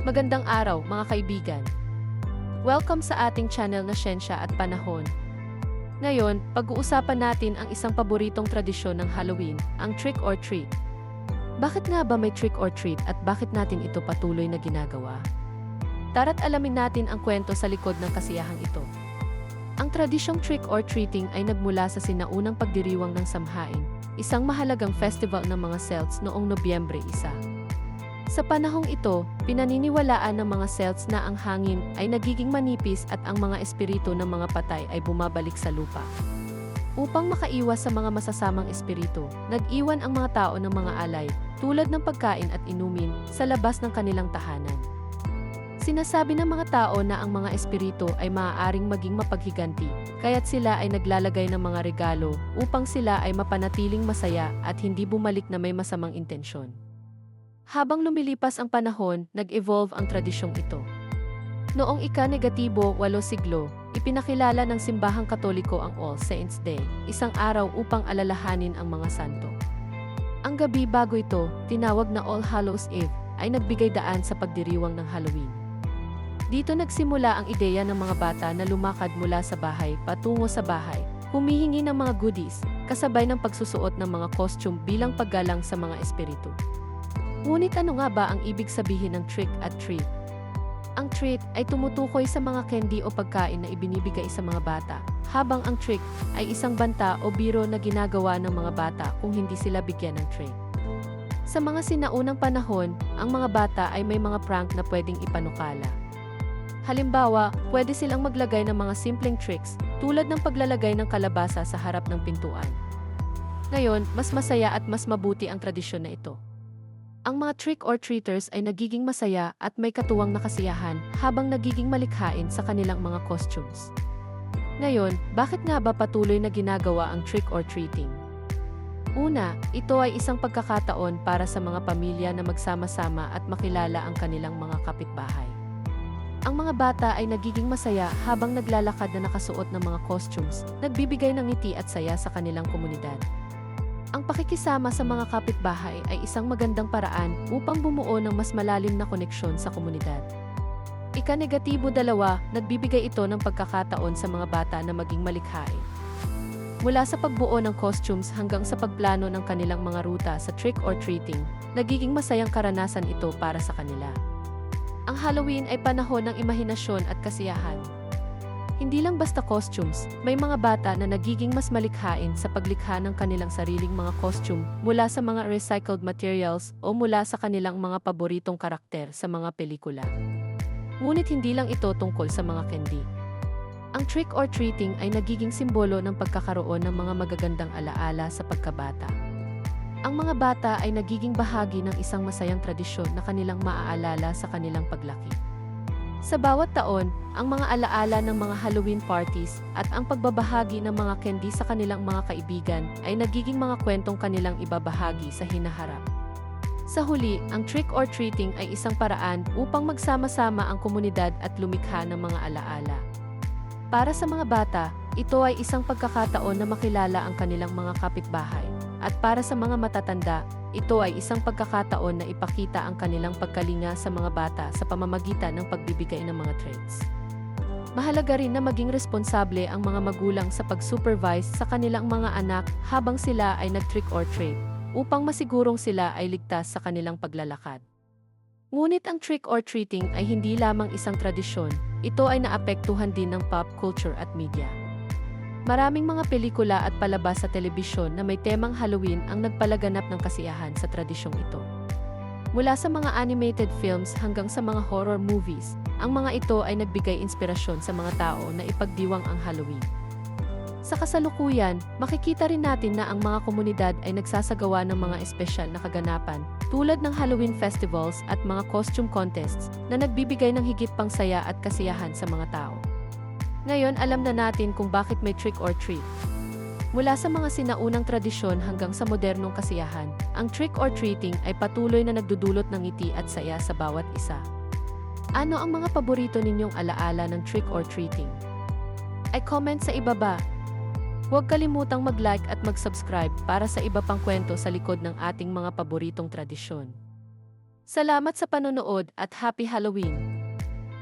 Magandang araw, mga kaibigan. Welcome sa ating channel na Siyensya at Panahon. Ngayon, pag-uusapan natin ang isang paboritong tradisyon ng Halloween, ang trick or treat. Bakit nga ba may trick or treat at bakit natin ito patuloy na ginagawa? Tara't alamin natin ang kwento sa likod ng kasiyahang ito. Ang tradisyong trick or treating ay nagmula sa sinaunang pagdiriwang ng Samhain, isang mahalagang festival ng mga Celts noong Nobyembre 1. Sa panahong ito, pinaniniwalaan ng mga Celts na ang hangin ay nagiging manipis at ang mga espiritu ng mga patay ay bumabalik sa lupa. Upang makaiwas sa mga masasamang espiritu, nag-iwan ang mga tao ng mga alay, tulad ng pagkain at inumin, sa labas ng kanilang tahanan. Sinasabi ng mga tao na ang mga espiritu ay maaaring maging mapaghiganti, kaya't sila ay naglalagay ng mga regalo upang sila ay mapanatiling masaya at hindi bumalik na may masamang intensyon. Habang lumilipas ang panahon, nag-evolve ang tradisyong ito. Noong ika-8 siglo, ipinakilala ng Simbahang Katoliko ang All Saints' Day, isang araw upang alalahanin ang mga santo. Ang gabi bago ito, tinawag na All Hallows' Eve, ay nagbigay daan sa pagdiriwang ng Halloween. Dito nagsimula ang ideya ng mga bata na lumakad mula sa bahay patungo sa bahay, humihingi ng mga goodies, kasabay ng pagsusuot ng mga costume bilang paggalang sa mga espiritu. Ngunit ano nga ba ang ibig sabihin ng trick at treat? Ang treat ay tumutukoy sa mga candy o pagkain na ibinibigay sa mga bata, habang ang trick ay isang banta o biro na ginagawa ng mga bata kung hindi sila bigyan ng treat. Sa mga sinaunang panahon, ang mga bata ay may mga prank na pwedeng ipanukala. Halimbawa, pwede silang maglagay ng mga simpleng tricks tulad ng paglalagay ng kalabasa sa harap ng pintuan. Ngayon, mas masaya at mas mabuti ang tradisyon na ito. Ang mga trick-or-treaters ay nagiging masaya at may katuwang na kasiyahan habang nagiging malikhain sa kanilang mga costumes. Ngayon, bakit nga ba patuloy na ginagawa ang trick-or-treating? Una, ito ay isang pagkakataon para sa mga pamilya na magsama-sama at makilala ang kanilang mga kapitbahay. Ang mga bata ay nagiging masaya habang naglalakad na nakasuot ng mga costumes, nagbibigay ng ngiti at saya sa kanilang komunidad. Ang pakikisama sa mga kapitbahay ay isang magandang paraan upang bumuo ng mas malalim na koneksyon sa komunidad. Ika-2, nagbibigay ito ng pagkakataon sa mga bata na maging malikhain. Mula sa pagbuo ng costumes hanggang sa pagplano ng kanilang mga ruta sa trick or treating, nagiging masayang karanasan ito para sa kanila. Ang Halloween ay panahon ng imahinasyon at kasiyahan. Hindi lang basta costumes, may mga bata na nagiging mas malikhain sa paglikha ng kanilang sariling mga costume mula sa mga recycled materials o mula sa kanilang mga paboritong karakter sa mga pelikula. Ngunit hindi lang ito tungkol sa mga candy. Ang trick or treating ay nagiging simbolo ng pagkakaroon ng mga magagandang alaala sa pagkabata. Ang mga bata ay nagiging bahagi ng isang masayang tradisyon na kanilang maaalala sa kanilang paglaki. Sa bawat taon, ang mga alaala ng mga Halloween parties at ang pagbabahagi ng mga candy sa kanilang mga kaibigan ay nagiging mga kwentong kanilang ibabahagi sa hinaharap. Sa huli, ang trick or treating ay isang paraan upang magsama-sama ang komunidad at lumikha ng mga alaala. Para sa mga bata, ito ay isang pagkakataon na makilala ang kanilang mga kapitbahay. At para sa mga matatanda, ito ay isang pagkakataon na ipakita ang kanilang pagkalinga sa mga bata sa pamamagitan ng pagbibigay ng mga treats. Mahalaga rin na maging responsable ang mga magulang sa pag-supervise sa kanilang mga anak habang sila ay nag-trick or treat, upang masigurong sila ay ligtas sa kanilang paglalakad. Ngunit ang trick or treating ay hindi lamang isang tradisyon, ito ay naapektuhan din ng pop culture at media. Maraming mga pelikula at palabas sa telebisyon na may temang Halloween ang nagpalaganap ng kasiyahan sa tradisyong ito. Mula sa mga animated films hanggang sa mga horror movies, ang mga ito ay nagbigay inspirasyon sa mga tao na ipagdiwang ang Halloween. Sa kasalukuyan, makikita rin natin na ang mga komunidad ay nagsasagawa ng mga espesyal na kaganapan tulad ng Halloween festivals at mga costume contests na nagbibigay ng higit pang saya at kasiyahan sa mga tao. Ngayon, alam na natin kung bakit may trick or treat. Mula sa mga sinaunang tradisyon hanggang sa modernong kasiyahan, ang trick or treating ay patuloy na nagdudulot ng ngiti at saya sa bawat isa. Ano ang mga paborito ninyong alaala ng trick or treating? Ay comment sa ibaba. Huwag kalimutang mag-like at mag-subscribe para sa iba pang kwento sa likod ng ating mga paboritong tradisyon. Salamat sa panonood at Happy Halloween!